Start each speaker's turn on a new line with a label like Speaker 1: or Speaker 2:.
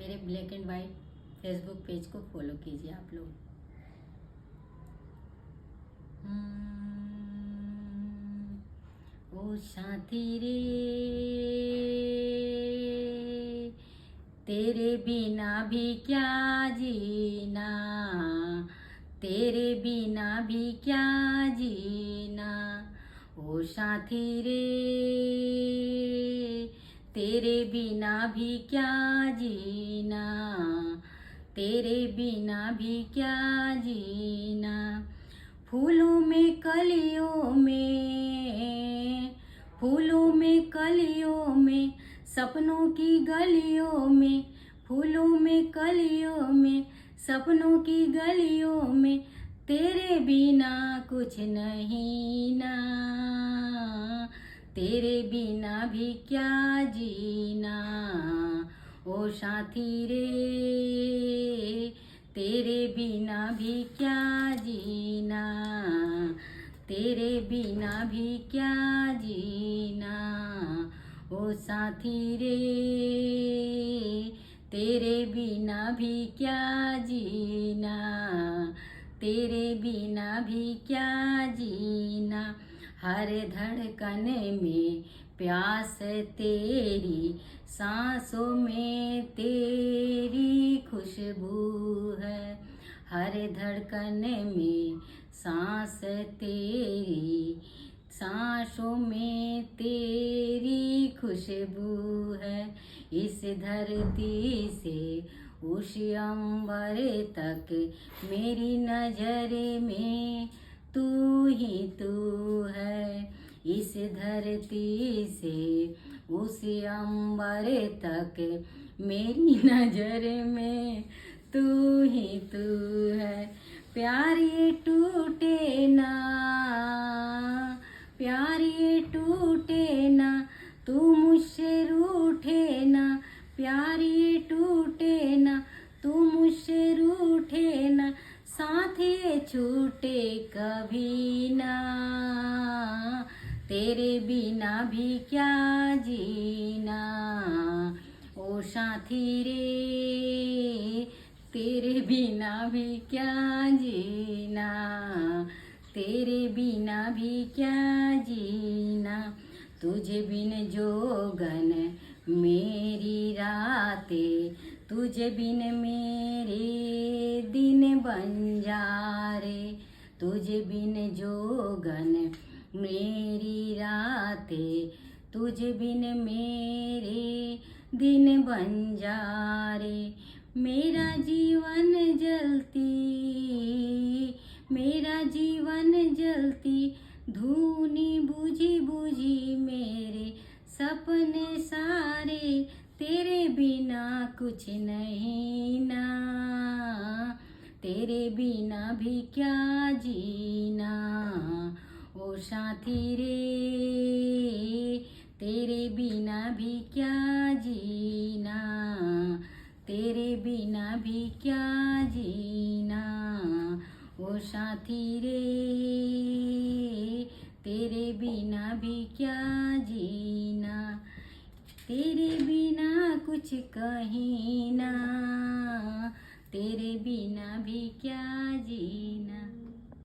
Speaker 1: मेरे black and white Facebook page को follow कीजिए आप लोग। ओ साथी रे, तेरे बिना भी क्या जीना, तेरे बिना भी क्या जीना। ओ साथी रे, तेरे बिना भी क्या जीना, तेरे बिना भी क्या जीना। फूलों में कलियों में, फूलों में कलियों में, सपनों की गलियों में, फूलों में कलियों में, सपनों की गलियों में, तेरे बिना कुछ नहीं ना, तेरे बिना भी क्या जीना। ओ साथी रे, तेरे बिना भी क्या जीना, तेरे बिना भी क्या जीना। ओ साथी रे, तेरे बिना भी क्या जीना, तेरे बिना भी क्या जीना। हर धड़कन में प्यास तेरी, सांसों में तेरी खुशबू है। हर धड़कन में सांस तेरी, सांसों में तेरी खुशबू है। इस धरती से उस अंबर तक मेरी नजर में तू ही तू है। इस धरती से उस अंबर तक मेरी नजर में तू ही तू है। प्यार ये टूटे ना, प्यार ये टूटे ना, तू मुझसे रूठे ना। प्यार ये टूटे ना, तू मुझसे रूठे ना, साथ ये छूटे कभी ना, तेरे बिना भी क्या जीना। ओ साथी रे, तेरे बिना भी क्या जीना, तेरे बिना भी क्या जीना। तुझे बिन जोगन मेरी रातें, तुझे बिन मेरे दिन बंजारे। तुझे बिन जोगन मेरी रातें, तुझे बिन मेरे दिन बंजारे। मेरा जीवन जलती, मेरा जीवन जलती, धूनी बुझी बुझी मेरे सपने सारे, तेरे बिना कुछ नहीं ना, तेरे बिना भी क्या जीना। ओ साथी रे, तेरे बिना भी क्या जीना, तेरे बिना भी क्या जीना। ओ साथी रे, तेरे बिना भी क्या जीना, तेरे बिना कुछ कहीं ना, तेरे बिना भी क्या जीना।